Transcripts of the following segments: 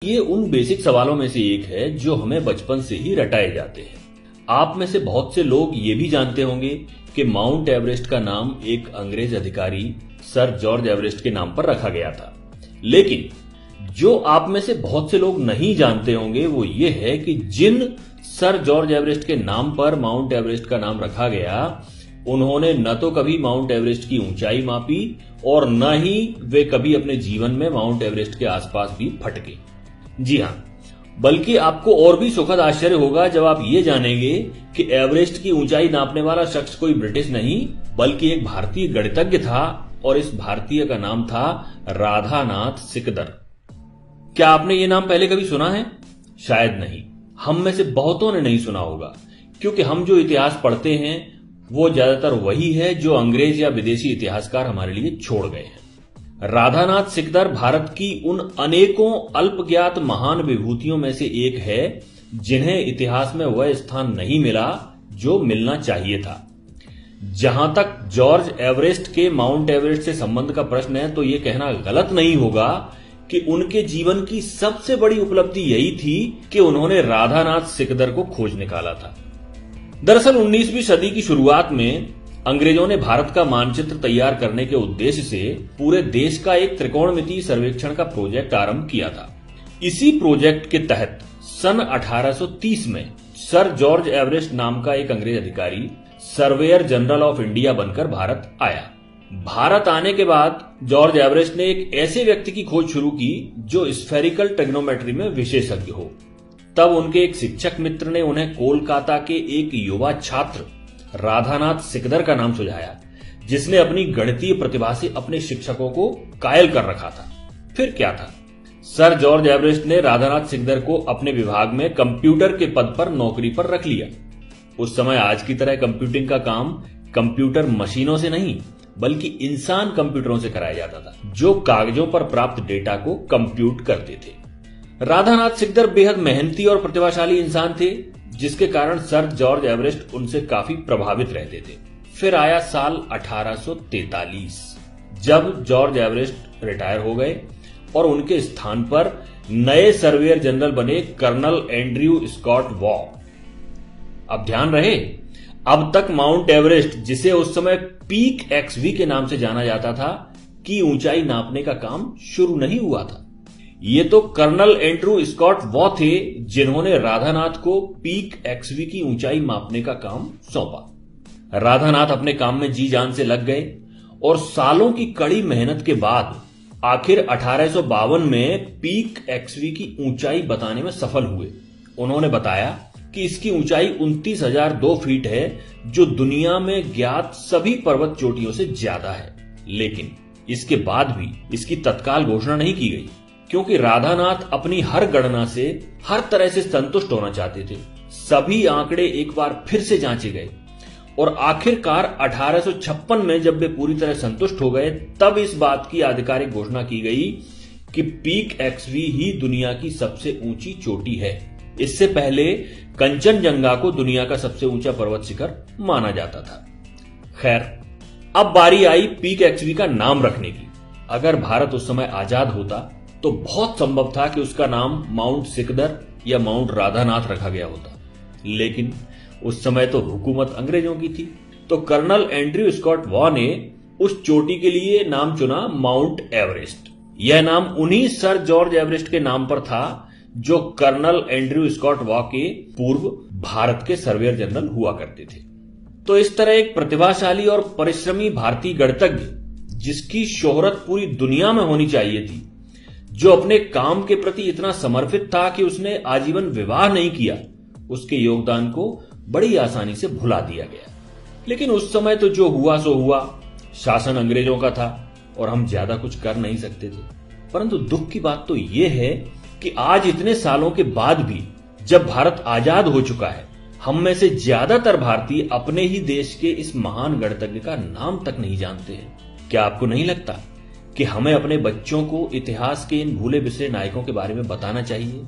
ये उन बेसिक सवालों में से एक है जो हमें बचपन से ही रटाए जाते हैं। आप में से बहुत से लोग ये भी जानते होंगे कि माउंट एवरेस्ट का नाम एक अंग्रेज अधिकारी सर जॉर्ज एवरेस्ट के नाम पर रखा गया था। लेकिन जो आप में से बहुत से लोग नहीं जानते होंगे वो ये है कि जिन सर जॉर्ज एवरेस्ट के नाम पर माउंट एवरेस्ट का नाम रखा गया, उन्होंने न तो कभी माउंट एवरेस्ट की ऊंचाई मापी और न ही वे कभी अपने जीवन में माउंट एवरेस्ट के आसपास भी फटके। जी हां, बल्कि आपको और भी सुखद आश्चर्य होगा जब आप ये जानेंगे कि एवरेस्ट की ऊंचाई नापने वाला शख्स कोई ब्रिटिश नहीं बल्कि एक भारतीय गणितज्ञ था और इस भारतीय का नाम था राधानाथ सिकदर। क्या आपने ये नाम पहले कभी सुना है? शायद नहीं। हम में से बहुतों ने नहीं सुना होगा क्योंकि हम जो इतिहास पढ़ते हैं वो ज्यादातर वही है जो अंग्रेज या विदेशी इतिहासकार हमारे लिए छोड़ गए हैं। राधानाथ सिकदर भारत की उन अनेकों अल्पज्ञात महान विभूतियों में से एक है जिन्हें इतिहास में वह स्थान नहीं मिला जो मिलना चाहिए था। जहां तक जॉर्ज एवरेस्ट के माउंट एवरेस्ट से संबंध का प्रश्न है तो यह कहना गलत नहीं होगा कि उनके जीवन की सबसे बड़ी उपलब्धि यही थी कि उन्होंने राधानाथ सिकदर को खोज निकाला था। दरअसल 19वीं सदी की शुरुआत में अंग्रेजों ने भारत का मानचित्र तैयार करने के उद्देश्य से पूरे देश का एक त्रिकोणमितीय सर्वेक्षण का प्रोजेक्ट आरंभ किया था। इसी प्रोजेक्ट के तहत सन 1830 में सर जॉर्ज एवरेस्ट नाम का एक अंग्रेज अधिकारी सर्वेयर जनरल ऑफ इंडिया बनकर भारत आया। भारत आने के बाद जॉर्ज एवरेस्ट ने एक ऐसे व्यक्ति की खोज शुरू की जो स्फेरिकल ट्रिग्नोमेट्री में विशेषज्ञ हो। तब उनके एक शिक्षक मित्र ने उन्हें कोलकाता के एक युवा छात्र राधानाथ सिकदर का नाम सुझाया, जिसने अपनी गणितीय प्रतिभा से अपने शिक्षकों को कायल कर रखा था। फिर क्या था, सर जॉर्ज एवरेस्ट ने राधानाथ सिकदर को अपने विभाग में कंप्यूटर के पद पर नौकरी पर रख लिया। उस समय आज की तरह कंप्यूटिंग का काम कंप्यूटर मशीनों से नहीं बल्कि इंसान कंप्यूटरों से कराया जाता था जो कागजों पर प्राप्त डेटा को कंप्यूट करते थे। राधानाथ सिकदर बेहद मेहनती और प्रतिभाशाली इंसान थे जिसके कारण सर जॉर्ज एवरेस्ट उनसे काफी प्रभावित रहते थे। फिर आया साल 1843 जब जॉर्ज एवरेस्ट रिटायर हो गए और उनके स्थान पर नए सर्वेयर जनरल बने कर्नल एंड्रयू स्कॉट वॉ। अब ध्यान रहे, अब तक माउंट एवरेस्ट, जिसे उस समय पीक एक्सवी के नाम से जाना जाता था, की ऊंचाई नापने का काम शुरू नहीं हुआ था। ये तो कर्नल एंड्रयू स्कॉट वॉ थे जिन्होंने राधानाथ को पीक एक्सवी की ऊंचाई मापने का काम सौंपा। राधानाथ अपने काम में जी जान से लग गए और सालों की कड़ी मेहनत के बाद आखिर 1852 में पीक एक्सवी की ऊंचाई बताने में सफल हुए। उन्होंने बताया कि इसकी ऊंचाई 29,002 फीट है जो दुनिया में ज्ञात सभी पर्वत चोटियों से ज्यादा है। लेकिन इसके बाद भी इसकी तत्काल घोषणा नहीं की गई क्योंकि राधानाथ अपनी हर गणना से हर तरह से संतुष्ट होना चाहते थे। सभी आंकड़े एक बार फिर से जांचे गए और आखिरकार 1856 में जब वे पूरी तरह संतुष्ट हो गए तब इस बात की आधिकारिक घोषणा की गई कि पीक एक्सवी ही दुनिया की सबसे ऊंची चोटी है। इससे पहले कंचनजंगा को दुनिया का सबसे ऊंचा पर्वत शिखर माना जाता था। खैर, अब बारी आई पीक एक्सवी का नाम रखने की। अगर भारत उस समय आजाद होता तो बहुत संभव था कि उसका नाम माउंट सिकदर या माउंट राधानाथ रखा गया होता, लेकिन उस समय तो हुकूमत अंग्रेजों की थी। तो कर्नल एंड्रयू स्कॉट वॉ ने उस चोटी के लिए नाम चुना माउंट एवरेस्ट। यह नाम उन्हीं सर जॉर्ज एवरेस्ट के नाम पर था जो कर्नल एंड्रयू स्कॉट वॉ के पूर्व भारत के सर्वेयर जनरल हुआ करते थे। तो इस तरह एक प्रतिभाशाली और परिश्रमी भारतीय गणितज्ञ, जिसकी शोहरत पूरी दुनिया में होनी चाहिए थी, जो अपने काम के प्रति इतना समर्पित था कि उसने आजीवन विवाह नहीं किया, उसके योगदान को बड़ी आसानी से भुला दिया गया। लेकिन उस समय तो जो हुआ सो हुआ, शासन अंग्रेजों का था और हम ज्यादा कुछ कर नहीं सकते थे। परंतु दुख की बात तो यह है कि आज इतने सालों के बाद भी जब भारत आजाद हो चुका है, हम में से ज्यादातर भारतीय अपने ही देश के इस महान गणितज्ञ का नाम तक नहीं जानते हैं। क्या आपको नहीं लगता कि हमें अपने बच्चों को इतिहास के इन भूले बिसरे नायकों के बारे में बताना चाहिए?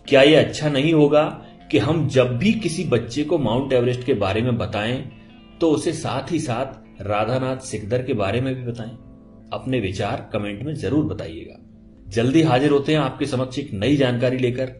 क्या यह अच्छा नहीं होगा कि हम जब भी किसी बच्चे को माउंट एवरेस्ट के बारे में बताएं तो उसे साथ ही साथ राधानाथ सिकदर के बारे में भी बताएं? अपने विचार कमेंट में जरूर बताइएगा। जल्दी हाजिर होते हैं आपके समक्ष एक नई जानकारी लेकर।